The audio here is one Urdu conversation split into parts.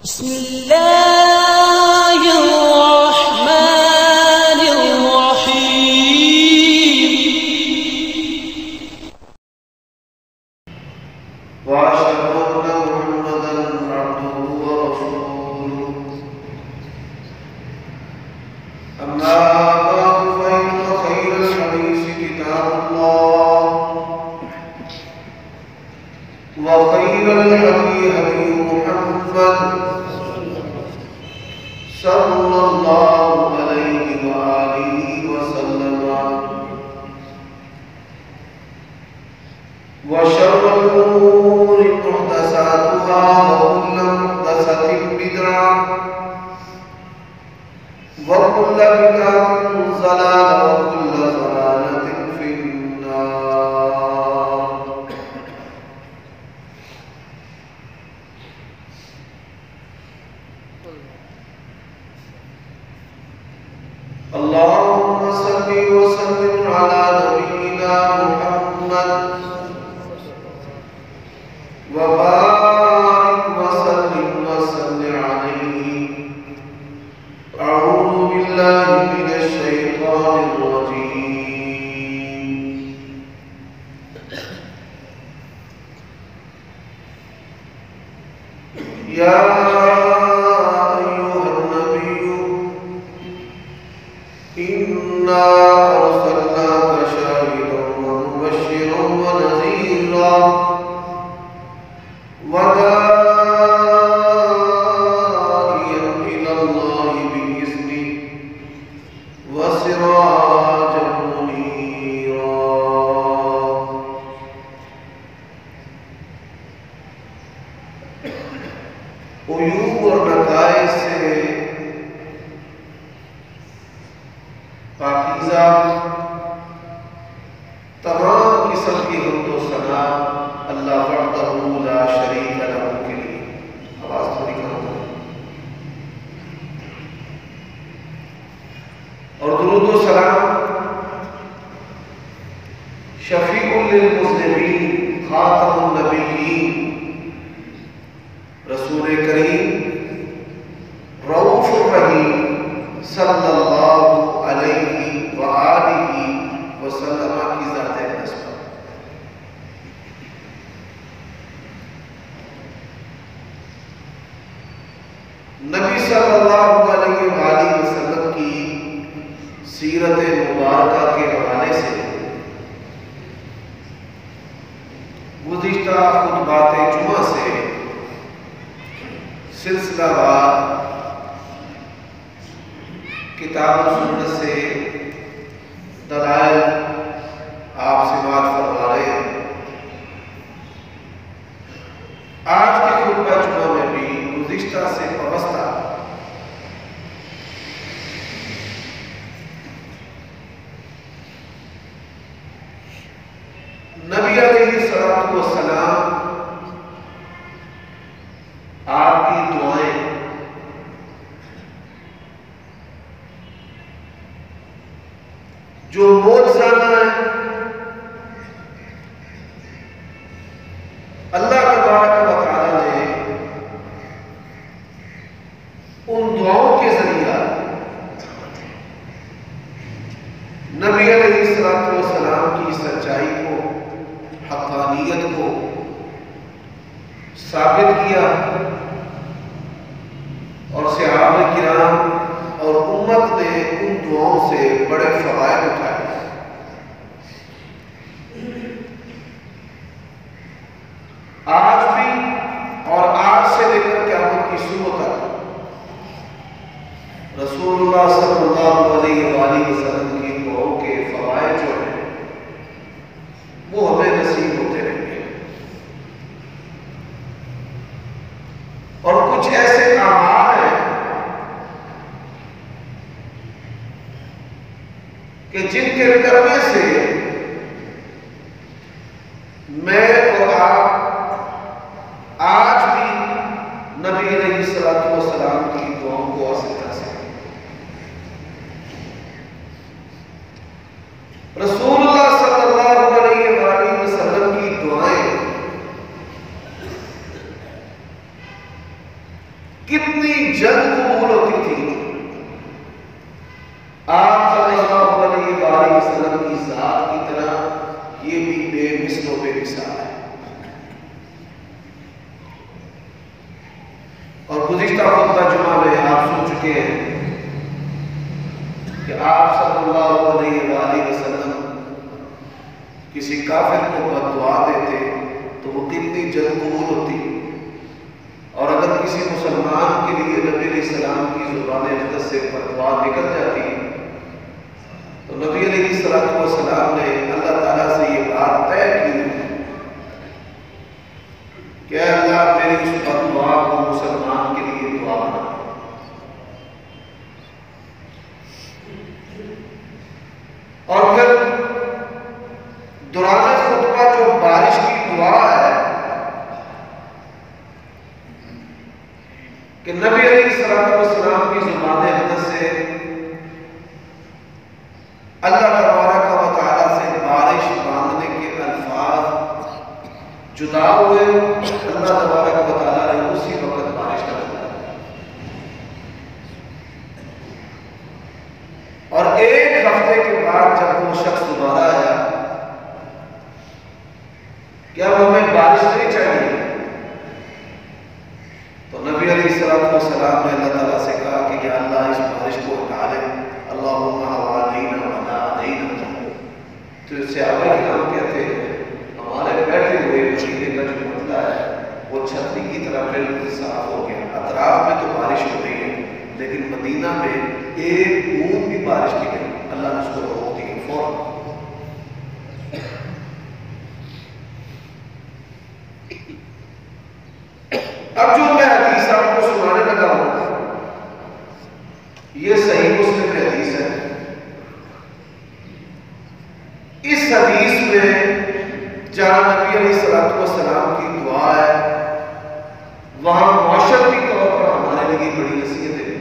بسم الله الرحمن الرحيم وأشهد أن محمدًا عبده ورسوله أما بعد فإن خير الحديث كتاب الله وخير الهدي هدي محمد صلى الله عليه وآله وسلم وشر الأمور محدثاتها وكل محدثة بدعة وكل بدعة ضلالة وكل ضلالة في النار. اللهم صل وسلم على نبينا محمد وبارك وسلم عليه. أعوذ بالله من الشيطان الرجيم. يا أيها النبي إنا أرسلناك شاهدا ومبشرا ونذيرا وداعيا إلى الله بإذنه وسراجا منيرا. عیوب اور نقائص سے پاکیزہ تمام قسم کی حمد و ثنا اللہ وحدہ لا شریک لہ کے لیے. آواز تھوڑی کم کرو. اور درود و سلام شفیع للمذنبین خاتم النبیین رسول کریم رؤوف الرحیم صلی اللہ علیہ وآلہ وسلم کی ذات اقدس پر. نبی صلی اللہ علیہ وآلہ وسلم کی سیرت مبارکہ کے حوالے سے گزشتہ خطبات جمعہ سے سلسلہ وار کتاب و سنت سے دلائل آپ سماعت فرما رہے ہیں. آج کے خطبہ جمعہ میں بھی گزشتہ سے وابستہ نبی علیہ السلام آپ کی دعائیں جو معجزانہ ہیں اللہ تبارک و تعالی نے ان دعاؤں کے ذریعہ نبی علیہ السلام کی سچائی کو حقانیت کو ثابت کیا اور صحابہ کرام اور امت نے ان دعاؤں سے بڑے فوائد اٹھائے. آج بھی اور آج سے لے کر قیامت کی صبح تک رسول اللہ صلی اللہ علیہ وآلہ وسلم کی دعاؤں کے فوائد جو ہیں وہ ہمیں نصیب ہوتے رہیں گے. اور کچھ ایسے اعمال ہیں کہ جن کے کرنے سے میں اور آپ آج بھی نبی علیہ السلام کی دعاؤں کو حاصل کر سکیں. رسول اللہ صلی اللہ علیہ وآلہ وسلم کی دعائیں کتنی جلد قبول ہوتی تھی. آپ صلی اللہ علیہ وآلہ وسلم کی ذات کی طرح یہ بھی بے مثل و بے مثال ہے. اور گزشتہ خطبہ جمعہ میں آپ سن چکے ہیں کہ آپ صلی اللہ علیہ وآلہ وسلم کسی کافر کو بددعا دیتے تو وہ کتنی جلد قبول ہوتی، اور اگر کسی مسلمان کے لیے نبی علیہ السلام کی زبان اقدس سے بددعا نکل جاتی تو نبی علیہ السلام نے اللہ تعالیٰ سے یہ بات طے کی کہ اے اللہ میری اس بددعا کو مسلمان کے لیے دعا بنا. اور پھر دوران خطبہ جو بارش کی دعا ہے کہ نبی علیہ السلام کی زبان اقدس سے اللہ تبارک و تعالیٰ سے بارش مانگنے کے الفاظ جدا ہوئے. اللہ تبارک و تعالیٰ نے اسی وقت بارش کا دیا، اور ایک ہفتے کے بعد جب وہ شخص دوبارہ آیا کہ اب ہمیں بارش نہیں چاہیے، تو نبی علیہ السلام نے اللہ تعالیٰ سے کہا کہ یا اللہ اس بارش کو ہٹا لے. اللہم حوالینہ ولا علینا. تو اس سے آگے ہم کہتے ہیں ہمارے بیٹھے ہوئے مدینے کا جو مطلع ہے وہ چھتری کی طرح بالکل صاف ہو گیا. اطراف میں تو بارش ہو رہی ہے لیکن مدینہ میں ایک بوند بھی بارش کی نہیں. اللہ نے اس کو روک دیا فوراً. اب جو میں حدیث آپ کو سنانے لگا ہوں یہ صحیح مسلم کی حدیث ہے. اس حدیث میں جہاں نبی علیہ السلام کی دعا ہے وہاں معاشرتی طور پر ہمارے لیے بڑی نصیحت ہے.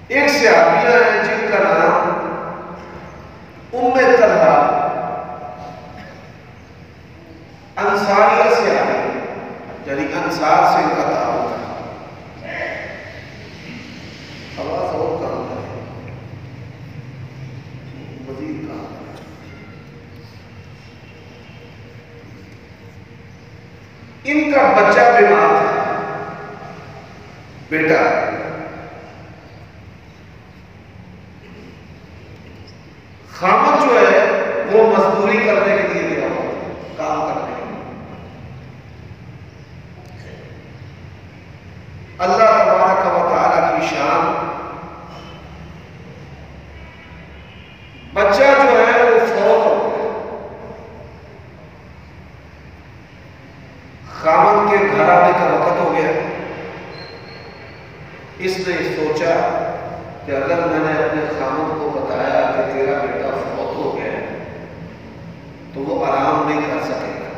ایک صحابیہ ہے جن کا نام ام طلحہ انصاریہ سے آئی، یعنی انصار سے ان کا تعلق ہے. آواز اور کام کرے مزید کام کرے. ان کا بچہ بیمار تھا، بیٹا. خامد جو ہے وہ مزدوری کرنے کے لیے گیا ہوا تھا، کام کرنے کے لیے. اللہ تبارک و تعالیٰ کی شان، بچہ جو ہے وہ فوت ہو گیا. خامد کے گھر آنے کا وقت ہو گیا. اس نے سوچا کہ اگر میں نے اپنے خامد کو بتایا کہ تیرا بیٹا فوت ہو گیا تو وہ آرام نہیں کر سکے گا.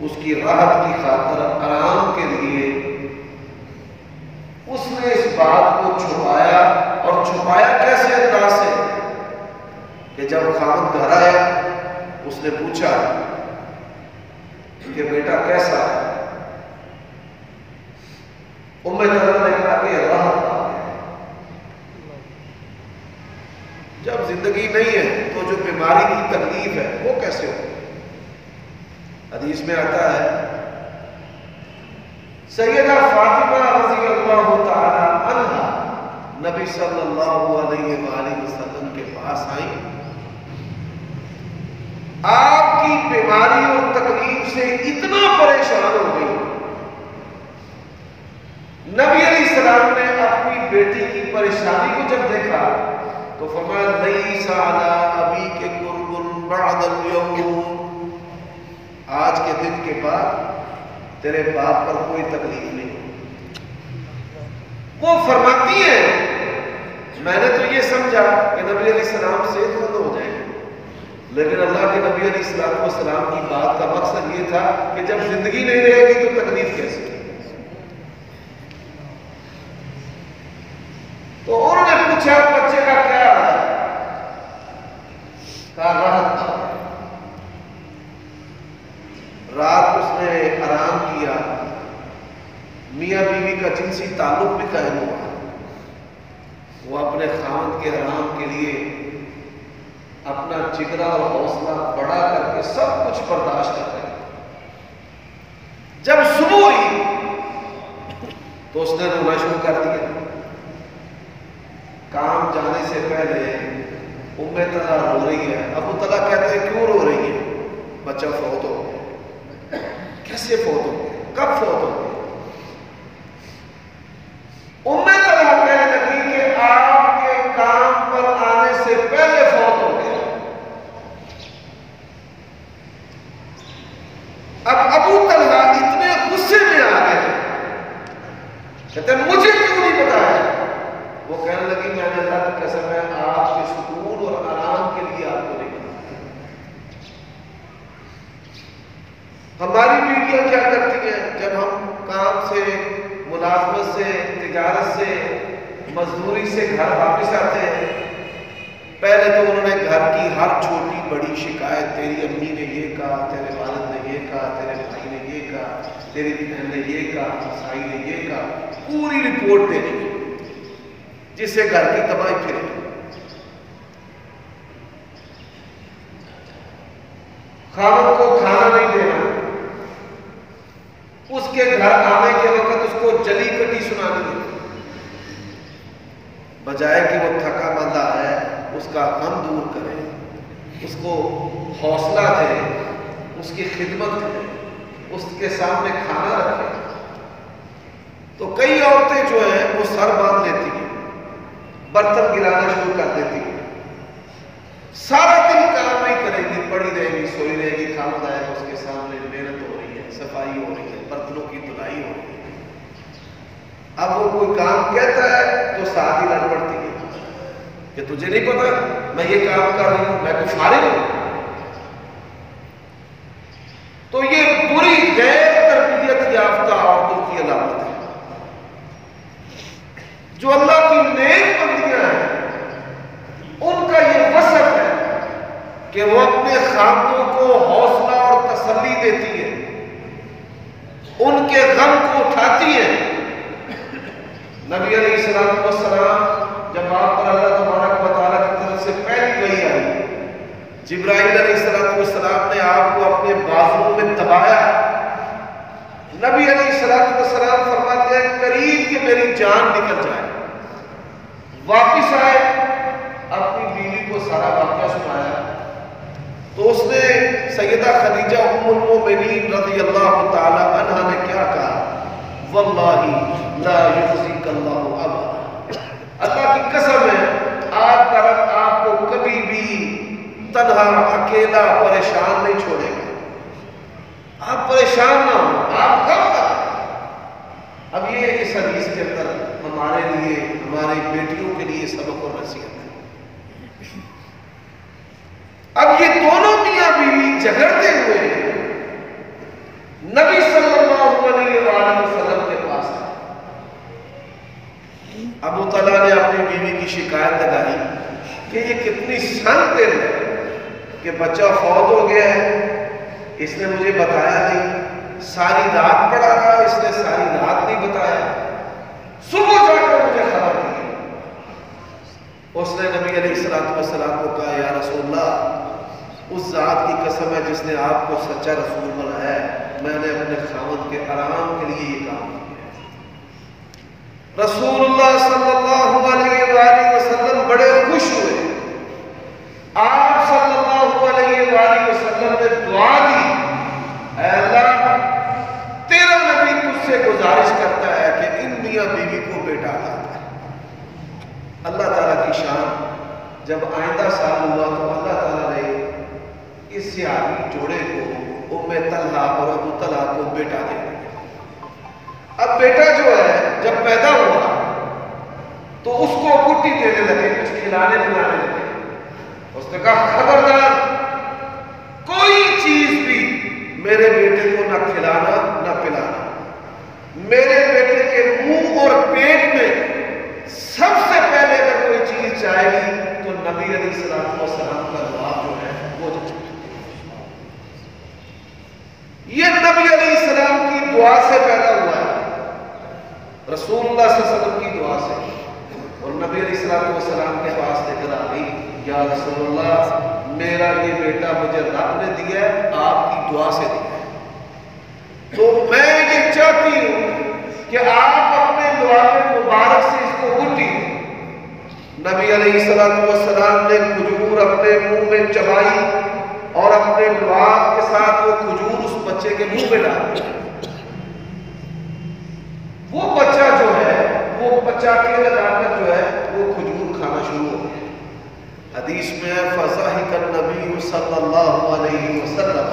اس کی راحت کی خاطر آرام کے لیے اس نے اس بات کو چھپایا. اور چھپایا کیسے انداز سے کہ جب خامد گھر آیا اس نے پوچھا کہ بیٹا کیسا ہے. ام طلحہ نے کہا کہ راحت آ گئی. جب زندگی نہیں ہے تو جو بیماری کی تکلیف ہے وہ کیسے ہو. حدیث میں آتا ہے سیدہ فاطمہ رضی اللہ تعالی عنہا نبی صلی اللہ علیہ وآلہ وسلم کے پاس آئی. آپ کی بیماری اور تکلیف سے اتنا پریشان ہو گئی. نبی علیہ السلام نے اپنی بیٹی کی پریشانی کو جب دیکھا تو فرمایا لیس علی ابیک قرب بعد اليوم. آج کے دن کے بعد تیرے باپ پر کوئی تکلیف نہیں. وہ فرماتی ہیں میں نے تو یہ سمجھا کہ نبی علیہ السلام صحت مند ہو جائیں گے، لیکن اللہ کے نبی علیہ السلام کی بات کا مقصد یہ تھا کہ جب زندگی نہیں رہے گی تو تکلیف کیسے. تو انہوں نے پوچھا بچے کا کیا حال ہے؟ کہا راحت. رات اس نے آرام کیا، میاں بیوی کا جنسی تعلق بھی قائم ہوا، وہ اپنے خاوند کے آرام کے لیے اپنا جگرا اور حوصلہ بڑھا کر کے سب کچھ برداشت کر رہے۔ جب صبح ہوئی تو اس نے رونا شروع کر دیا۔ کام جانے سے پہلے ام طلحہ رو رہی ہے۔ ابو طلحہ کہتے ہیں کیوں رو رہی ہے؟ بچہ فوت ہو گیا۔ کیسے فوت ہو گیا؟ کب فوت ہو گیا؟ ام طلحہ کہنے لگی کہ آپ کے کام پر آنے سے پہلے فوت ہو گیا۔ اب ابو طلحہ اتنے غصے میں آ گئے، کہتے ہیں مجھے کیوں نہیں بتایا؟ وہ کہنے لگی میں نے اللہ کی قسم ہے آپ کے سکون اور آرام کے لیے آپ کو نہیں بتایا۔ ہماری بیویاں کیا کرتی ہیں جب ہم کام سے، ملازمت سے، تجارت سے، مزدوری سے گھر واپس آتے ہیں، پہلے تو انہوں نے گھر کی ہر چھوٹی بڑی شکایت، تیری امی نے یہ کہا، تیرے والد نے یہ کہا، تیرے بھائی نے یہ کہا، تیری بہن نے یہ کہا، ہمسائی نے یہ کہا، پوری رپورٹ دینی جس سے گھر کی تباہی پھرے۔ خاوند کو کھانا نہیں دینا، اس کے گھر آنے کے وقت اس کو جلی کٹی سنانی ہے، بجائے کہ وہ تھکا مندہ ہے اس کا غم دور کرے، اس کو حوصلہ دے، اس کی خدمت کرے، اس کے سامنے کھانا رکھے۔ تو کئی عورتیں جو ہیں وہ سر باندھ لیتی ہیں، برتن گرانا شروع کر دیتی ہیں، سارا دن کام نہیں کرے گی، پڑی رہے گی، سوئی رہے گی، خاوند آئے گا اس کے سامنے، محنت ہو رہی ہے، صفائی ہو رہی ہے، برتنوں کی دھلائی ہو رہی ہے۔ اب وہ کوئی کام کہتا ہے تو ساتھ ہی لڑ پڑتی ہے کہ تجھے نہیں پتا میں یہ کام کر رہی ہوں، میں کچھ فارغ ہوں۔ تو یہ بری غیر تربیت یافتہ عورتوں کی علامت ہے۔ جو اللہ کی نیک بندیاں ہیں ان کا یہ وصف ہے کہ وہ اپنے خاوندوں کو حوصلہ اور تسلی دیتی ہے، ان کے غم کو اٹھاتی ہے۔ نبی علیہ السلام جب آپ پر اللہ تبارک و تعالیٰ کی طرف سے پہلی وحی آئی، جبرائیل علیہ السلام نے آپ کو اپنے بازوؤں میں دبایا، نبی علیہ السلام فرماتے ہیں قریب کہ میری جان نکل جائے۔ واپس آئے، اپنی بیوی کو سارا واقعہ سنایا تو اس نے سیدہ خدیجہ ام المؤمنین رضی اللہ تعالی عنہا نے کیا کہا؟ واللہ لا یخزیک اللہ ابدا، اللہ کی قسم ہے آپ کا رب آپ کو کبھی بھی تنہا اکیلا پریشان نہیں چھوڑے گا۔ آپ پریشان نہ ہو، آپ غم نہ کریں۔ اب یہ اس حدیث کے اندر ہمارے لیے، ہماری بیٹیوں کے لیے سبق اور نصیحت ہے۔ اب یہ دونوں میاں بیوی جھگڑتے ہوئے نبی صلی اللہ علیہ وآلہ وسلم کے پاس آئے۔ ابو طلحہ نے اپنی بیوی کی شکایت لگائی کہ یہ کتنی سنگ دل ہے کہ بچہ فوت ہو گیا ہے، اس نے مجھے بتایا نہیں، ساری رات پڑا رہا، اس نے ساری رات نہیں بتایا، صبح جا کر مجھے خبر دی۔ اس نے نبی علیہ السلام کو کہا یا رسول اللہ، اس ذات کی قسم ہے جس نے آپ کو سچا رسول بنایا ہے، میں نے اپنے خاوند کے آرام کے لیے یہ کام کیا۔ رسول اللہ صلی اللہ علیہ وآلہ وسلم بڑے خوش ہوئے۔ آپ صلی اللہ علیہ وآلہ وسلم نے دعا دی، اے اللہ تیرا نبی تجھ سے گزارش کرتا ہے کہ ان میاں بیوی کو بیٹا عطا کر۔ اللہ تعالیٰ کی شان، جب آئندہ سال ہوا تو اللہ تعالیٰ نے اس سیاہی جوڑے کو ام طلحہ اور ابو طلحہ کو بیٹا دے دیا۔ اب بیٹا جو ہے جب پیدا ہوا تو اس کو گٹی دینے لگے، کچھ کھلانے پلانے لگے۔ اس نے کہا خبردار کوئی چیز بھی میرے بیٹے کو نہ کھلانا نہ پلانا، میرے بیٹے کے منہ اور پیٹ میں سب سے پہلے اگر کوئی چیز چاہے گی تو نبی علیہ السلام کا جواب جو ہے وہ جو یہ نبی علیہ السلام کی دعا سے پیدا ہوا ہے، رسول اللہ صلی اللہ علیہ وسلم کی دعا سے. اور نبی علیہ السلام کے پاس لے کر آ گئی، یا رسول اللہ میرا یہ بیٹا مجھے رب نے دیا ہے، آپ کی دعا سے دیا ہے، تو میں یہ چاہتی ہوں کہ آپ اپنے دعا مبارک سے اس کو گٹی. نبی علیہ السلام نے کھجور اپنے منہ میں چبائی اور اپنے لعاب کے ساتھ وہ کھجور اس بچے کے منہ میں ڈال دی. وہ بچہ جو ہے وہ پچاٹے لگا کر جو ہے وہ کھجور کھانا شروع ہو گیا. حدیث میں ہے فضحک النبی صلی اللہ علیہ وسلم،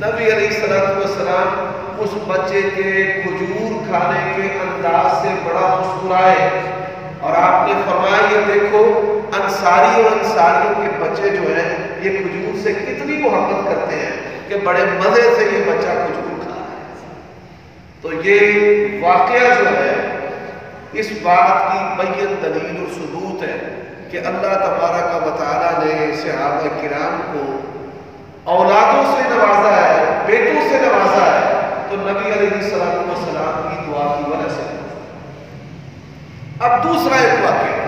نبی علیہ السلام اس بچے کے کھجور کھانے کے انداز سے بڑا مسکرائے، اور آپ نے فرمایا یہ دیکھو انصاری اور انصاریوں کے بچے جو ہیں یہ کھجور سے کتنی محبت کرتے ہیں کہ بڑے مزے سے یہ بچہ کھجور کھا رہا ہے. تو یہ واقعہ جو ہے اس بات کی بین دلیل اور ثبوت ہے کہ اللہ تبارک و تعالیٰ نے صحابہ کرام کو اولادوں سے نوازا ہے، بیٹوں سے نوازا ہے، تو نبی علیہ السلام کی دعا کی وجہ سے. اب دوسرا ایک واقعہ،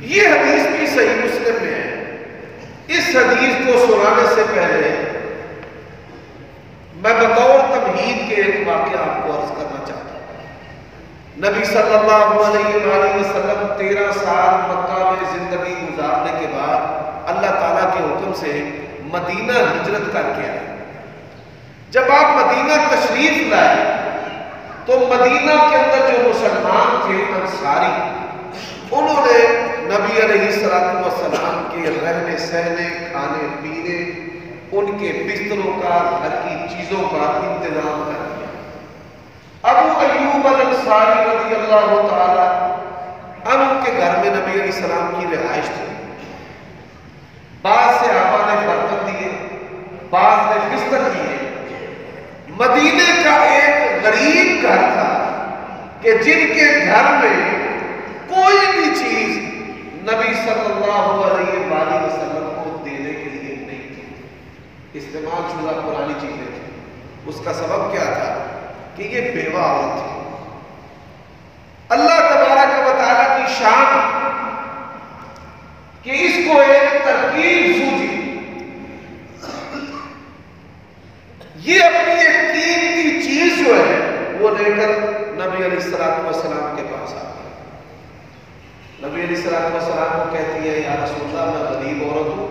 یہ حدیث بھی صحیح مسلم میں ہے. اس حدیث کو سنانے سے پہلے میں بطور تمہید کے ایک واقعہ آپ کو عرض کرنا چاہتا ہوں. نبی صلی اللہ علیہ وآلہ وسلم 13 سال مکہ میں زندگی گزارنے کے بعد اللہ تعالیٰ کے حکم سے مدینہ ہجرت کر کے آئے. جب آپ مدینہ تشریف لائے تو مدینہ کے اندر جو مسلمان تھے انصاری، انہوں نے نبی علیہ السلام کے رہنے سہنے، کھانے پینے، ان کے بستروں کا، گھر کی چیزوں کا انتظام کر دیا. ابو ایوب الانصاری رضی اللہ تعالی عنہ کے گھر میں نبی علیہ السلام کی رہائش تھی. بعض صحابہ نے برتن دیے، بعض نے بستر دیے. مدینے کا ایک غریب گھر تھا کہ جن کے گھر میں کوئی بھی چیز نبی صلی اللہ علیہ وآلہ وسلم کو دینے کے لیے نہیں تھی، استعمال شدہ پرانی چیزیں تھیں. اس کا سبب کیا تھا کہ یہ بیوہ عورت تھی. اللہ تبارک و تعالیٰ کی شان کہ اس کو ایک ترکیب سوچی، یہ اپنی ایک قیمتی چیز جو ہے وہ لے کر نبی علیہ السلام کے پاس آ گئی. نبی علیہ السلام کو کہتی ہے یا رسول اللہ میں غریب عورت ہوں،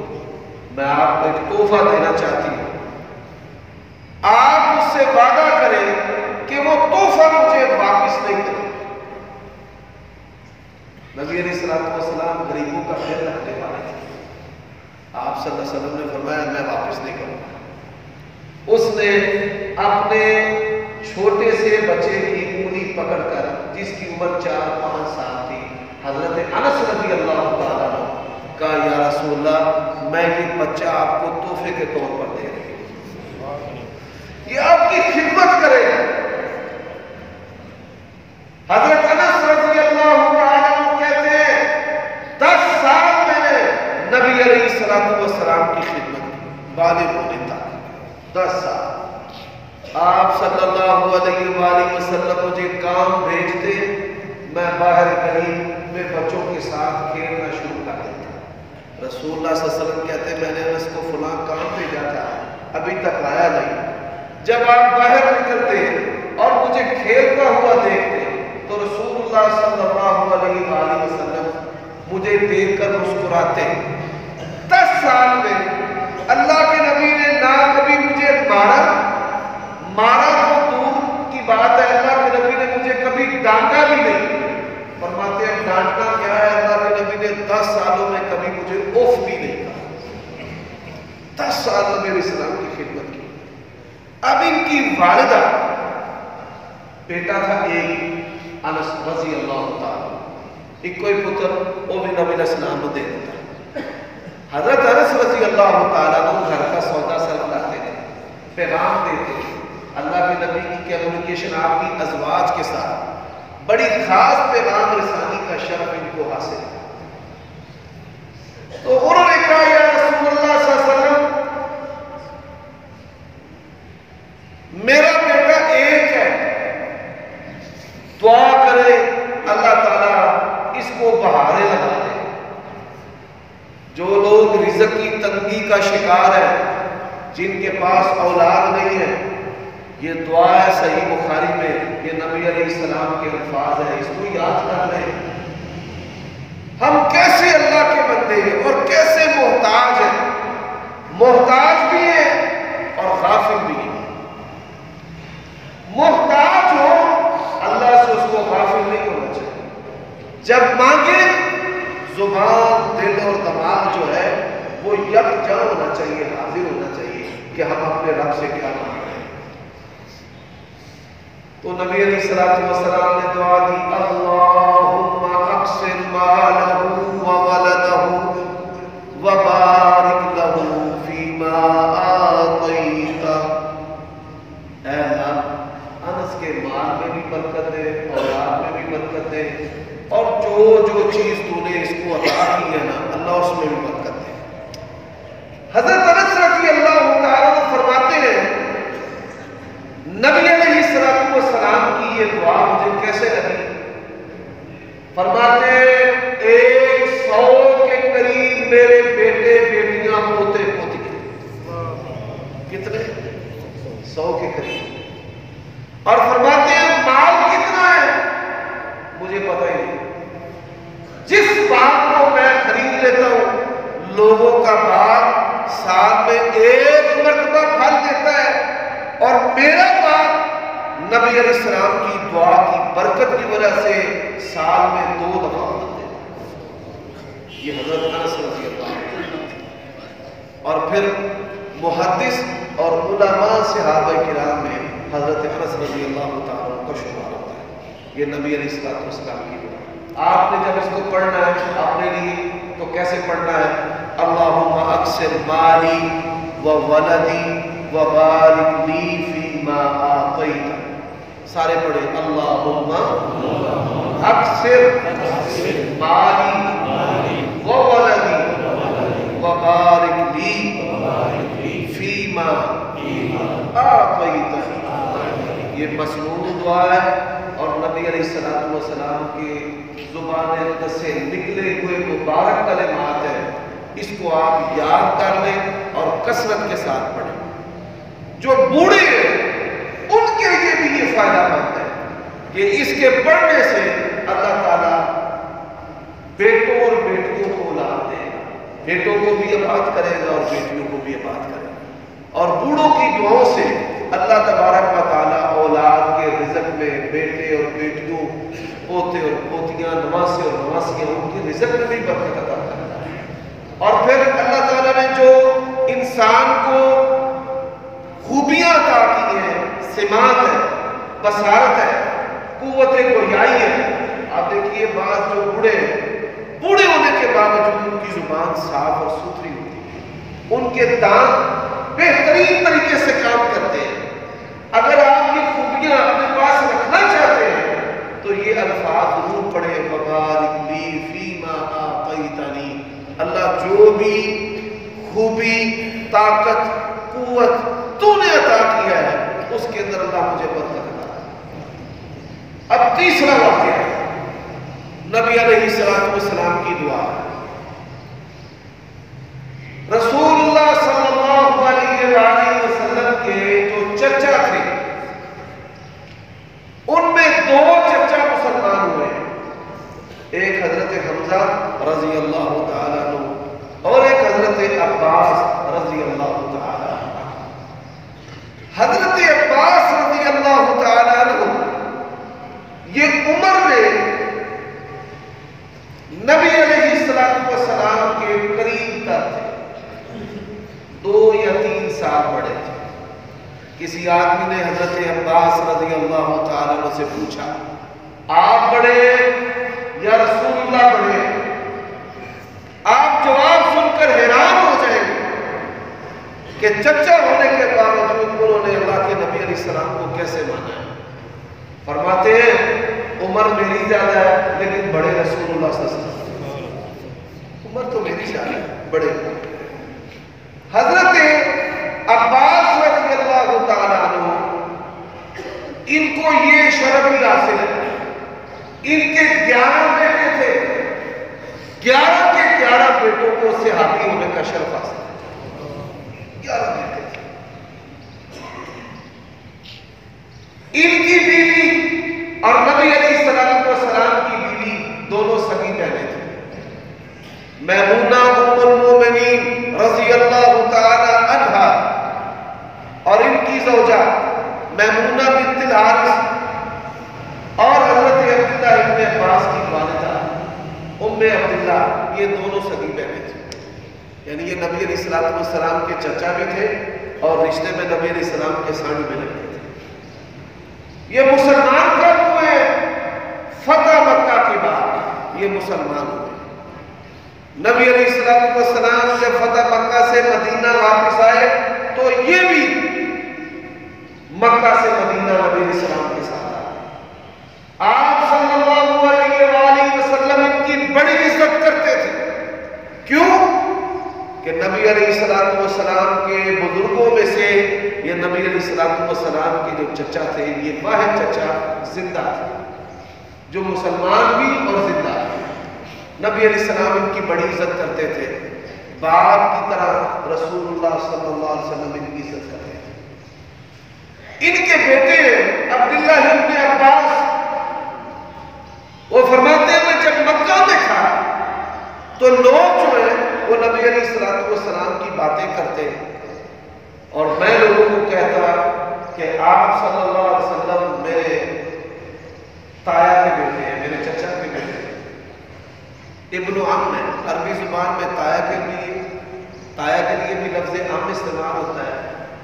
میں آپ کو ایک تحفہ دینا چاہتی ہوں، آپ مجھ سے وعدہ کریں کہ وہ تحفہ مجھے واپس نہیں کرے. نبی علیہ السلام غریبوں کا خیال رکھنے والے تھے. آپ صلی اللہ علیہ وسلم نے فرمایا میں واپس نہیں کروں گا. اس نے اپنے چھوٹے سے بچے کی انگلی پکڑ کر، جس کی عمر 4-5 سال تھی، حضرت انس رضی اللہ تعالیٰ عنہ کہا یا رسول اللہ میں یہ بچہ آپ کو تحفے کے طور پر دے رہی ہوں، یہ آپ کی خدمت کرے گا. حضرت انس رضی اللہ تعالیٰ عنہ کہتے ہیں 10 سال میں نے نبی علیہ السلام کی خدمت کی، بالغ ہونے تک 10 سال. آپ صلی اللہ علیہ وآلہ وسلم مجھے کام بھیجتے، میں باہر گلی میں بچوں کے ساتھ کھیلنا شروع کر دیتا. رسول اللہ صلی اللہ علیہ وسلم کہتے ہیں میں نے اس کو فلاں کام بھیجا تھا، ابھی تک آیا نہیں. جب آپ باہر نکلتے اور مجھے کھیلتا ہوا دیکھتے تو رسول اللہ صلی اللہ علیہ وآلہ وسلم مجھے دیکھ کر مسکراتے. 10 سال میں اللہ کے نبی نے نہ کبھی مجھے مارا تو دور کی بات ہے، اللہ کے نبی نے مجھے کبھی ڈانٹا بھی نہیں. فرماتے ہیں ڈانٹنا کیا ہے، اللہ کے نبی نے 10 سالوں میں کبھی مجھے اوف بھی نہیں کہا. 10 سال نبی علیہ السلام کی خدمت کی. اب ان کی والدہ، بیٹا تھا ایک انس رضی اللہ تعالیٰ، ایک کوئی پتر وہ بھی نبی علیہ السلام نے دے دیتا. حضرت انس رضی اللہ تعالیٰ عنہ گھر کا سودا صرف لاتے تھے، پیغام دیتے تھے. اللہ کے نبی کی کمیونیکیشن آپ کی ازواج کے ساتھ بڑی خاص پیغام رسانی کا شرف ان کو حاصل ہے. تو انہوں نے کہا یا رسول اللہ صلی اللہ علیہ وسلم کا شکار ہے، جن کے پاس اولاد نہیں ہے، یہ دعا ہے صحیح بخاری میں، یہ نبی علیہ السلام کے الفاظ ہیں، اس کو یاد کر لیں۔ ہم کیسے اللہ کے بندے ہیں اور کیسے محتاج ہیں، محتاج بھی ہیں اور غافل بھی ہیں۔ محتاج ہو اللہ سے، اس کو غافل نہیں ہونا چاہیے۔ جب مانگے زبان، دل اور دماغ جو ہے وہ یکجا ہونا چاہیے، حاضر ہونا چاہیے کہ ہم اپنے رب سے کیا مانگ رہے ہیں۔ تو نبی علیہ السلام نے دعا دی، اللہم اکثر مالہ وولدہ وبارک لہ فیما آتیتہ۔ اے اللہ، انس کے مال میں بھی برکت دے، اولاد میں بھی برکت دے، اور جو چیز تو نے اس کو عطا کی ہے نا اللہ، اس میں بھی برکت دے۔ حضرت انس رضی اللہ تعالیٰ عنہ فرماتے ہیں، نبی علیہ السلام کی یہ دعا مجھے کیسے لگی؟ فرماتے 100 کے قریب میرے بیٹے بیٹیاں پوتے پوتیاں، کتنے؟ 100 کے قریب، اور فرماتے ہیں مال کتنا ہے مجھے پتہ ہی نہیں، جس باغ کو میں خرید لیتا ہوں، لوگوں کا باغ سال میں 1 مرتبہ پھل دیتا ہے، اور میرا باغ نبی علیہ السلام کی دعا کی برکت کی وجہ سے سال میں 2 دفعہ پھل دیتا ہے۔ یہ حضرت انس رضی اللہ عنہ، اور پھر محدث اور علماء صحابہ کرام میں حضرت انس رضی اللہ تعالیٰ عنہ کا شمار ہوتا ہے۔ یہ نبی علیہ السلام کی دعا۔ آپ نے جب اس کو پڑھنا ہے اپنے لیے تو کیسے پڑھنا ہے؟ اللہم اکثر مالی وولدی وبارک لی فیما آتیتہ۔ سارے پڑھے، اللہم اکثر مالی وولدی وبارک لی فیما آتیتہ۔ یہ مسنون دعا ہے، اور نبی علیہ السلام کے زبان اقدس سے نکلے ہوئے مبارک کلمات ہیں، اس کو آپ یاد کر لیں اور کثرت کے ساتھ پڑھیں۔ جو بوڑھے ہیں ان کے لیے بھی یہ فائدہ مند ہے کہ اس کے پڑھنے سے اللہ تعالیٰ بیٹوں اور بیٹیوں کو اولاد دے گا، بیٹوں کو بھی عبادت کرے گا اور بیٹیوں کو بھی عبادت کرے گا، اور بوڑھوں کی دعاؤں سے اللہ تبارک و تعالیٰ اولاد کے رزق میں بیٹے اور بیٹیوں، پوتے اور پوتیاں، نواسے اور نواسیاں، ان کی رزق میں بھی برکت عطا کرتا ہے۔ اور پھر اللہ تعالیٰ نے جو انسان کو خوبیاں عطا کی ہیں، سمات ہے، بصارت ہے، قوت گویائی ہے، آپ دیکھیے بعض جو بوڑھے ہونے کے باوجود ان کی زبان صاف اور ستھری ہوتی ہے، ان کے دانت بہترین طریقے سے کام کرتے ہیں۔ اگر آپ یہ خوبیاں اپنے پاس رکھنا چاہتے ہیں تو یہ الفاظ ضرور پڑھیں، وبارک لی فیما آتیتنی۔ اللہ جو بھی خوبی، طاقت، قوت تو نے عطا کیا ہے اس کے اندر اللہ مجھے برکت عطا کرے۔ اب تیسرا واقعہ ہے نبی علیہ السلام کی دعا۔ رسول اللہ صلی اللہ علیہ وآلہ وسلم کے جو چچا تھے ان میں 2 چچا مسلمان ہوئے، ایک حضرت حمزہ رضی اللہ تعالیٰ عنہ اور ایک حضرت عباس رضی اللہ تعالیٰ عنہ۔ حضرت عباس رضی اللہ تعالیٰ عنہ یہ عمر میں نبی علیہ السلام کے قریب تر تھے، 2 یا 3 سال بڑے تھے۔ کسی آدمی نے حضرت عباس رضی اللہ تعالیٰ عنہ سے پوچھا، آپ بڑے یا رسول اللہ بڑے؟ آپ جواب سن کر حیران ہو جائیں گے کہ چچا ہونے کے باوجود انہوں نے اللہ کے نبی علیہ السلام کو کیسے مانا ہے۔ فرماتے ہیں عمر میری زیادہ ہے لیکن بڑے رسول اللہ صلی اللہ علیہ وسلم، عمر تو میری زیادہ ہے، بڑے۔ حضرت عباس رضی اللہ تعالیٰ عنہ ان کو یہ شرف بھی حاصل ہے، ان کے 11 بیٹے تھے، 11 کے 11 بیٹوں کو صحابی ہونے کا شرف حاصل ہے۔ زوجہ میمونہ بنت الحارث اور حضرت عبداللہ ابن عباس کی والدہ ام عبداللہ، یہ دونوں سگی بہنیں تھیں، یعنی یہ نبی علیہ السلام کے چچا بھی تھے اور رشتے میں نبی علیہ السلام کے سانڈ میں لگتے تھے۔ یہ مسلمان کب ہوئے؟ فتح مکہ کے بعد یہ مسلمان ہوئے۔ نبی علیہ السلام جب فتح مکہ سے مدینہ واپس آئے تو یہ بھی مکہ سے مدینہ نبی علیہ السلام کے ساتھ آئے۔ آپ صلی اللہ علیہ وآلہ وسلم ان کی بڑی عزت کرتے تھے۔ کیوں؟ کہ نبی علیہ السلام کے بزرگوں میں سے یہ نبی علیہ السلام کے جو چچا تھے، یہ واحد چچا زندہ تھے جو مسلمان بھی اور زندہ تھے۔ نبی علیہ السلام ان کی بڑی عزت کرتے تھے، باپ کی طرح رسول اللہ صلی اللہ علیہ وسلم ان کی عزت کرتے تھے۔ ان کے بیٹے عبداللہ ابن عباس وہ فرماتے ہیں میں جب مکہ میں تھا تو لوگ جو ہیں وہ نبی علیہ السلام کی باتیں کرتے اور میں لوگوں کو کہتا کہ آپ صلی اللہ علیہ وسلم میرے تایا کے بیٹے ہیں، میرے چچا کے بیٹے ہیں، ابن عم ہے۔ عربی زبان میں تایا کے لیے بھی لفظ عم استعمال ہوتا ہے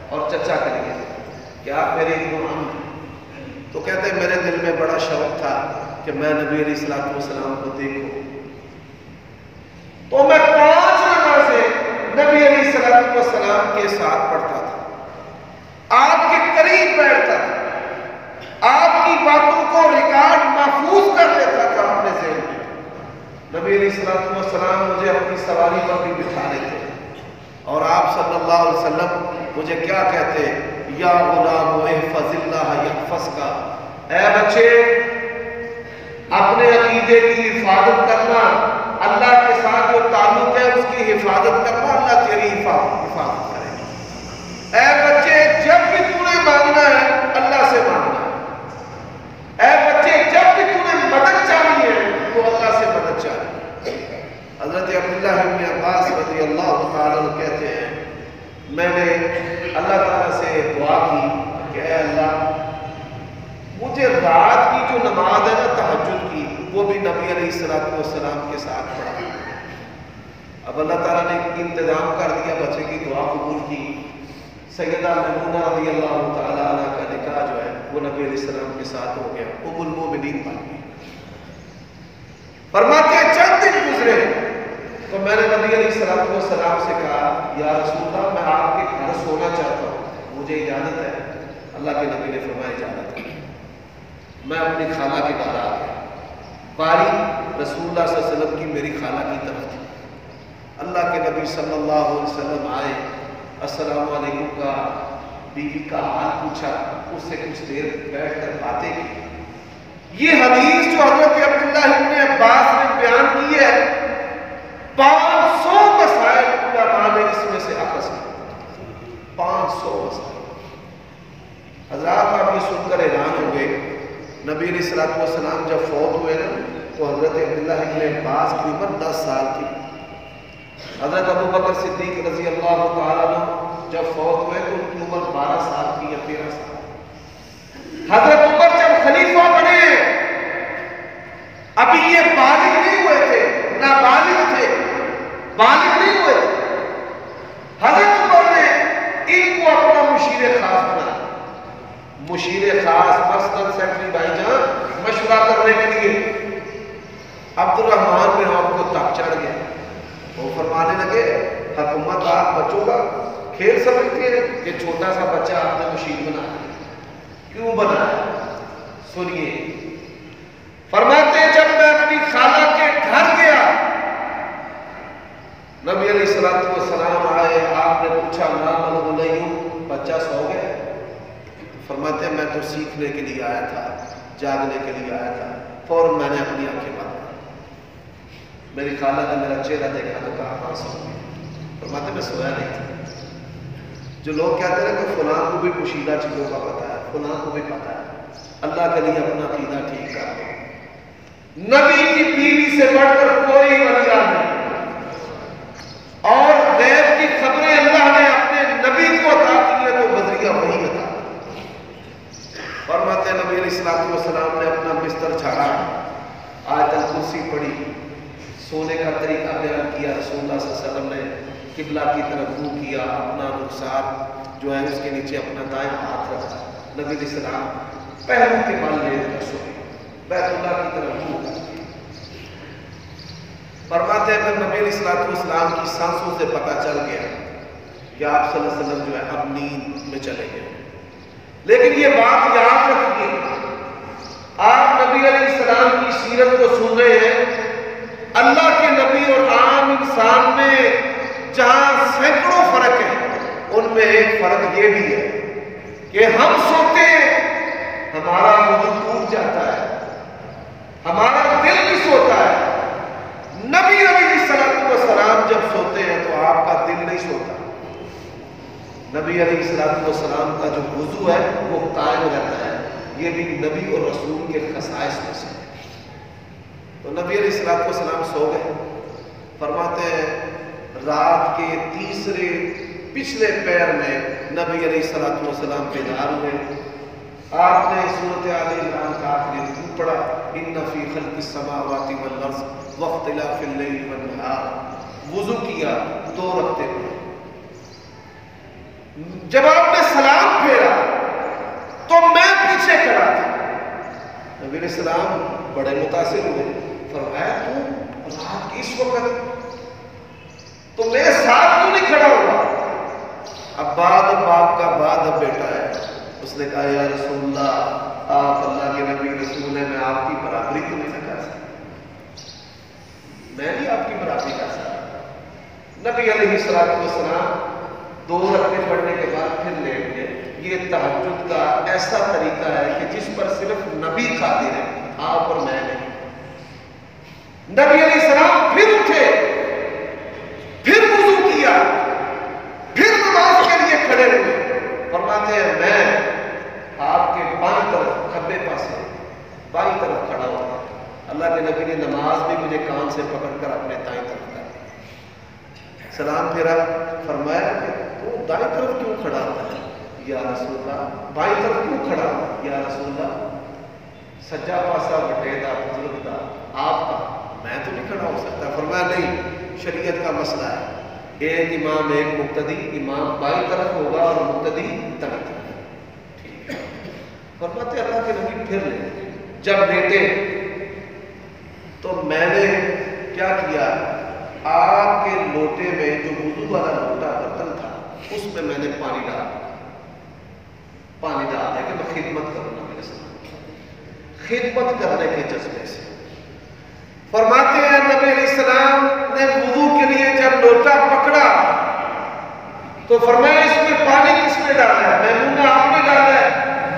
اور چچا کے لیے کہ آپ میرے ابن عم ہیں۔ تو کہتے ہیں میرے دل میں بڑا شوق تھا کہ میں نبی علیہ السلام کو دیکھوں، تو میں 5 نمازیں نبی علیہ السلام کے ساتھ پڑھتا تھا، آپ کے قریب بیٹھتا تھا، آپ کی باتوں کو ریکارڈ محفوظ کر لیتا تھا اپنے ذہن میں۔ نبی علیہ السلام مجھے اپنی سواری پر بھی بٹھا لیتے اور آپ صلی اللہ علیہ وسلم مجھے کیا کہتے؟ یا غلام احفظ اللہ یحفظک، اے بچے اپنے عقیدے کی حفاظت کرنا، اللہ کے ساتھ جو تعلق ہے اس کی حفاظت کرنا، اللہ تیری حفاظت کرے گا۔ اے بچے جب بھی تو نے مانگنا ہے اللہ سے مانگنا ہے، اے بچے جب بھی تو نے مدد چاہیے ہے تو اللہ سے مدد چاہیے۔ حضرت عبداللہ ابن عباس رضی اللہ تعالیٰ عنہ کہتے ہیں میں نے اللہ تعالیٰ سے دعا کی کہ اے اللہ مجھے رات کی جو نماز ہے نا تہجد کی، وہ بھی نبی علیہ السلام کے ساتھ پڑھا۔ اب اللہ تعالیٰ نے انتظام کر دیا، بچے کی دعا قبول کی، سیدہ میمونہ رضی اللہ تعالیٰ عنہ کا نکاح جو ہے وہ نبی علیہ السلام کے ساتھ ہو گیا، ام المومنین بن گئی۔ فرماتے ہیں چند دن گزرے تو میں نے نبی علیہ السلام سے کہا یا رسول اللہ میں آپ کے گھر سونا چاہتا ہوں، مجھے اجازت ہے؟ اللہ کے نبی نے فرمایا اجازت ہے۔ میں اپنی خالہ کے گھر آ گیا، باری رسول اللہ صلی اللہ علیہ وسلم کی میری خالہ کی طرف تھی۔ اللہ کے نبی صلی اللہ علیہ وسلم آئے، السلام علیکم کا بیوی کا حال پوچھا، اس سے کچھ دیر بیٹھ کر باتیں کی۔ یہ حدیث جو حضرت عبداللہ ابن عباس نے بیان کی ہے 500 مسائل علماء نے اس میں سے اخذ کی، 500 مسائل۔ حضرات آپ یہ سن کر حیران ہو گئے، نبی علیہ السلام جب فوت ہوئے نا تو حضرت عبداللہ ابن عباس کی عمر 10 سال تھی۔ حضرت ابو بکر صدیق رضی اللہ تعالیٰ عنہ جب فوت ہوئے تو ان کی عمر 12 سال کی یا 13 سال۔ حضرت عمر جب خلیفہ بنے ابھی یہ بالغ نہیں ہوئے تھے، نابالغ تھے، بالغ نہیں ہوئے تھے۔ حضرت عمر نے ان کو اپنا مشیر خاص بنا، مشیر خاص پرسنل سیکرٹری بھائی جان مشورہ کرنے کے لیے۔ عبد الرحمن میں آپ کو تک چڑھ گیا، وہ فرمانے لگے حکومت آپ بچوں کا کھیل سمجھتے ہیں کہ چھوٹا سا بچہ آپ نے مشیر بنایا، کیوں بنایا؟ سنیے، فرماتے ہیں جب میں اپنی خالہ کے گھر گیا نبی علیہ السلام آئے، آپ نے پوچھا نام الغلیوں، بچہ سو گیا؟ فرماتے ہیں میں تو سیکھنے کے لیے آیا تھا، جاگنے کے لیے آیا تھا، فوراً میں نے اپنی آنکھیں بند کر، میری خالہ نے میرا چہرہ دیکھا تو کہا کہاں سو گیا؟ فرماتے میں سویا نہیں تھا۔ جو لوگ کہتے ہیں کہ فلاں کو بھی پوشیدہ چیزوں کا پتہ ہے، فلاں کو بھی پتہ ہے، اللہ کے لیے اپنا عقیدہ ٹھیک کر دو۔ نبی کی بیوی سے بڑھ کر کوئی ولی نہیں، اور غیب کی خبریں اللہ نے اپنے نبی کو عطا کی ہے تو بذریعہ وحی عطا کی۔ طریقہ بیان کیا رسول اللہ صلی اللہ علیہ وسلم نے قبلہ کی طرف منہ کیا، اپنا رخسار جو ہے اس کے نیچے اپنا دائیں ہاتھ رکھا، نبی علیہ السلام پہلو کے بل لے کر سوئے، بیت اللہ کی طرف منہ کر کے فرماتے ہیں پھر نبی علیہ السلام کی سانسوں سے پتہ چل گیا کہ آپ صلی اللہ علیہ وسلم جو ہے اب نیند میں چلے گئے۔ لیکن یہ بات یاد رکھیے، آپ نبی علیہ السلام کی سیرت کو سن رہے ہیں، اللہ کے نبی اور عام انسان میں جہاں سینکڑوں فرق ہیں، ان میں ایک فرق یہ بھی ہے کہ ہم سوتے ہیں ہمارا وضو ٹوٹ جاتا ہے، ہمارا دل بھی سوتا ہے۔ نبی علیہ السلام جب سوتے ہیں تو آپ کا دل نہیں سوتا، نبی علیہ السلام کا جو وضو ہے وہ قائم رہتا ہے۔ یہ بھی نبی اور رسول کے خصائص میں سے۔ تو نبی علیہ السلام سو گئے، فرماتے ہیں رات کے تیسرے پچھلے پیر میں نبی علیہ السلام بیدار ہوئے۔ آپ نے سورۃ آل عمران کا آخری رکوع پڑھا، ان فی خلق السماوات والارض واختلاف اللیل والنہار، وضو کیا، 2 رکعتیں پڑھی۔ جب آپ نے سلام پھیرا تو میں پیچھے کھڑا تھا، نبی علیہ السلام بڑے متاثر ہوئے، فرمایا تو رات کی اس وقت تو میرے ساتھ کیوں نہیں کھڑا ہوا؟ اب بعد باپ کا بعد اب بیٹا ہے، اس نے کہا یا رسول اللہ آپ اللہ کے نبی رسول ہیں، میں آپ کی برابری تو نہیں کر سکتا، میں بھی آپ کی برابری کر سکتا۔ نبی علیہ السلام 2 رکعتیں پڑھنے کے بعد پھر لیٹ گئے۔ یہ تہجد کا ایسا طریقہ ہے کہ جس پر صرف نبی قادر ہے، آپ اور میں نہیں۔ نبی علیہ السلام پھر اٹھے، پھر وضو کیا، پھر نماز کے لیے کھڑے ہوئے۔ فرماتے ہیں میں آپ کے بائیں طرف، کھبے پاسے بائیں طرف کھڑا ہوا تھا، اللہ کے نبی نے نماز بھی مجھے کان سے پکڑ کر اپنے دائیں طرف کر دیا۔ سلام پھیرا، فرمایا کہ تو دائیں طرف کیوں کھڑا ہوتا ہے یا رسول اللہ؟ بائیں طرف کیوں کھڑا یا رسول اللہ؟ سجا پاسا بٹے دا بزرگ دا آپ کا، میں تو نہیں کھڑا ہو سکتا۔ فرمایا نہیں، شریعت کا مسئلہ ہے، ایک امام ایک مقتدی، امام بائیں طرف ہوگا اور مقتدی دائیں طرف، ٹھیک ہے۔ فرماتے اللہ کے نبی پھر لے، جب لیٹے تو میں نے کیا کیا، آپ کے لوٹے میں جو وضو والا لوٹا برتن تھا اس میں نے پانی ڈال دیا کہ میں خدمت کروں گا، میرے ساتھ خدمت کرنے کے جذبے سے۔ فرماتے ہیں نبی علیہ السلام نے وضو کے لیے جب لوٹا پکڑا تو فرمایا اس میں پانی کس نے ڈالا ہے؟ میمونہ آپ نے ڈالا ہے؟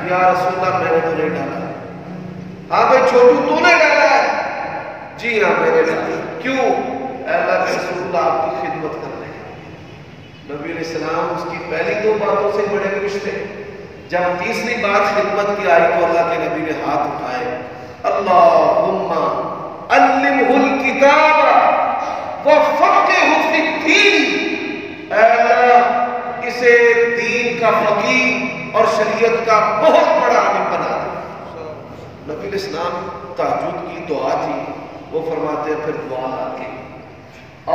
یا رسول اللہ میں نے تو نہیں ڈالا۔ ہاں بھائی چھوٹو تو نے ڈالا ہے؟ جی ہاں میں نے ڈالا۔ کیوں؟ اللہ کے رسول اللہ آپ کی خدمت کرنے کے۔ نبی علیہ السلام اس کی پہلی 2 باتوں سے بڑے خوش تھے، جب تیسری بات خدمت کی آئی تو اللہ کے نبی نے ہاتھ اٹھائے، اللہم علمہ الکتاب وفقہہ فی الدین، اے اللہ اسے دین کا فقیہ اور شریعت کا بہت بڑا عالم بنا دے۔ نبی علیہ السلام تہجد کی دعا تھی، وہ فرماتے ہیں پھر دعا لاتے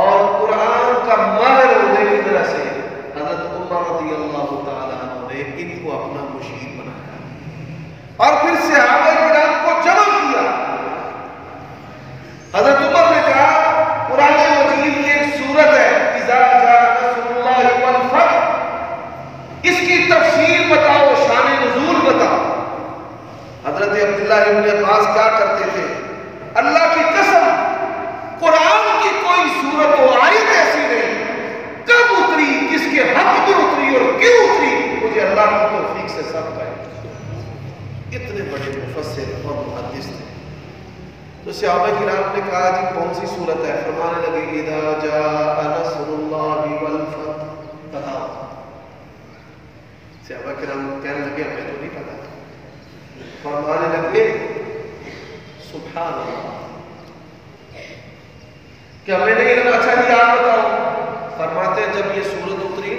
اور قرآن کا ماہر ہونے کی وجہ سے حضرت عمر رضی اللہ تعالیٰ عنہ نے ان کو اپنا مشیر بنایا اور پھر صحابہ کرام کو جمع کیا۔ حضرت عمر نے کہا قرآن مجید کی ایک سورت ہے اذا جاء نصر اللہ والفتح، اس کی تفسیر بتاؤ، شان نزول بتاؤ۔ حضرت عبداللہ ابن عباس کیا کرتے تھے، اللہ کی قسم قرآن کی کوئی سورت و آیت ایسی نہیں، کب اتری، کس کے حق میں اتری اور کیوں اتری، مجھے اللہ کی توفیق سے سب کا اتنے بڑے مفسر اور محدث تھے۔ تو صحابہ کرام نے کہا جی کون سی سورت ہے؟ فرمانے لگے اذا جاء نصر اللہ والفتح، بتاؤ۔ صحابہ کرام کہنے لگے ہمیں تو نہیں پتا۔ فرمانے لگے سبحان اللہ، کہ ہمیں نہیں لگا، اچھا جی آپ بتاؤ۔ فرماتے ہیں جب یہ سورت اتری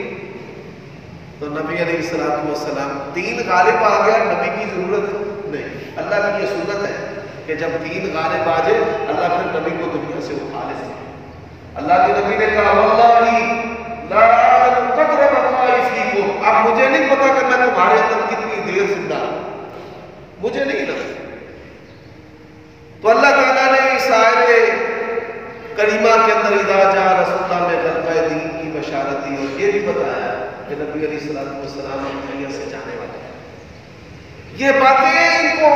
تو نبی علیہ السلام دین غالب آ گیا، نبی کی ضرورت نہیں۔ اللہ کی یہ سنت ہے کہ جب دین غالب آ جائے اللہ پھر نبی کو دنیا سے اٹھا لیتے ہیں۔ اللہ کے نبی نے کہا واللہ لا اعلم قدر بقائی فیکم، اب مجھے نہیں پتا کہ میں تمہارے اندر کتنی دیر زندہ ہوں، مجھے نہیں لگا۔ تو اللہ تعالیٰ نے اس آیت کریمہ کے اندر اذا جاء رسول اللہ میں غلبہ دین کی بشارت دی اور یہ بھی بتایا کہ نبی علیہ السلام دنیا سے جانے والے ہیں۔ یہ باتیں ان کو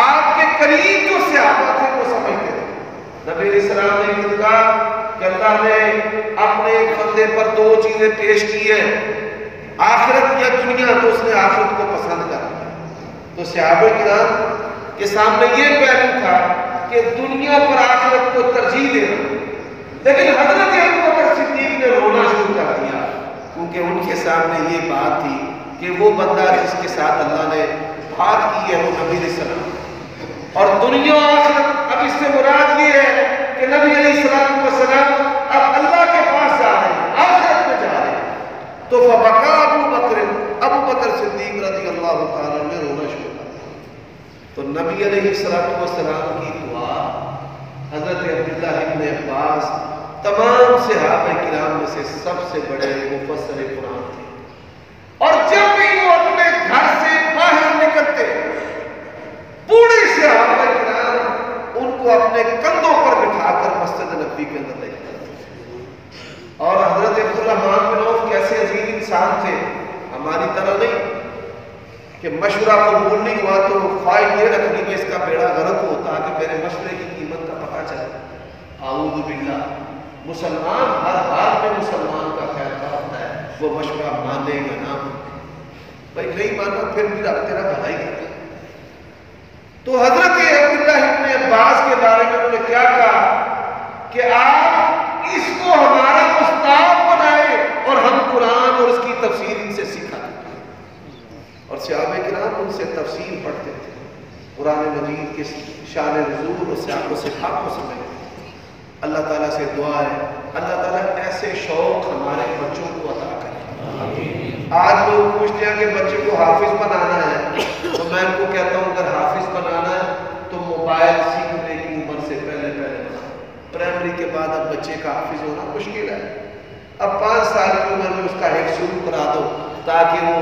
آپ کے قریب جو صحابہ تھے وہ سمجھتے تھے۔ نبی علیہ السلام نے یہ کہا کہ اللہ نے اپنے ایک بندے پر دو چیزیں پیش کی ہیں، آخرت یا دنیا، تو اس نے آخرت کو پسند کر لیا۔ تو صحابہ کرام کے سامنے یہ پہلو تھا کہ دنیا پر آخرت کو ترجیح دینا، لیکن حضرت ابوبکر صدیق نے رونا شروع کر دیا کیونکہ ان کے سامنے یہ بات تھی کہ وہ بندہ جس کے ساتھ اللہ نے بات کی ہے وہ نبی علیہ السلام، اور دنیا و آخرت اب اس سے مراد یہ ہے کہ نبی علیہ السلام اب اللہ کے پاس جا رہے ہیں، آخرت میں جا رہے ہیں۔ تو فبکا ابوبکر صدیق رضی اللہ تعالیٰ نے رونا شروع کر دیا۔ تو نبی علیہ السلام کی دعا حضرت عبداللہ ابن عباس تمام صحابہ کرام میں سے سب سے بڑے مفسر قرآن تھے، اور جب بھی وہ اپنے گھر سے باہر نکلتے پورے صحابہ کرام ان کو اپنے کندھوں پر بٹھا کر مسجد نبوی کے اندر لے جاتے تھے۔ اور حضرت عبدالرحمن بن عوف کیسے عظیم انسان تھے، ہماری طرح نہیں کہ مشورہ قبول نہیں ہوا تو خواہش یہ رکھنی میں اس کا بیڑا غرق ہوتا کہ میرے مشورے کی قیمت کا پتہ چلے۔ اعوذ باللہ، مسلمان ہر حال میں مسلمان کا خیر خواہ ہوتا ہے، وہ مشورہ مانے یا نہ مانے، بھائی نہیں مانا پھر بھی رب تیرا بھلائی کرے۔ تو حضرت عبداللہ ابن عباس کے بارے میں انہوں نے کیا کہا کہ آپ اس کو ہمارا استاد بنائے اور ہم قرآن اور اس کی تفسیر ان سے سیکھا۔ اور صحابہ کرام ان سے تفسیر پڑھتے تھے، قرآن مجید کے شان نزول اور سیاق و صفات کو سمجھتے تھے۔ اللہ تعالیٰ سے دعا ہے اللہ تعالیٰ ایسے شوق ہمارے بچوں کو عطا کرے۔ آج لوگ پوچھتے ہیں کہ بچے کو حافظ بنانا ہے، تو میں ان کو کہتا ہوں اگر حافظ بنانا ہے تو موبائل سیکھنے کی عمر سے پہلے بناؤ۔ پرائمری کے بعد اب بچے کا حافظ ہونا مشکل ہے، اب 5 سال کی عمر میں اس کا حفظ شروع کرا دو تاکہ وہ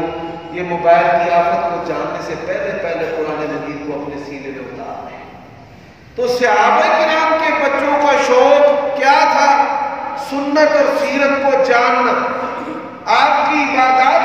یہ موبائل کی آفت کو جاننے سے پہلے قرآن مجید کو اپنے سینے میں اتار دیں۔ تو صحابہ کرام کے بچوں کا شوق کیا تھا؟ سنت اور سیرت کو جاننا، آپ کی عبادات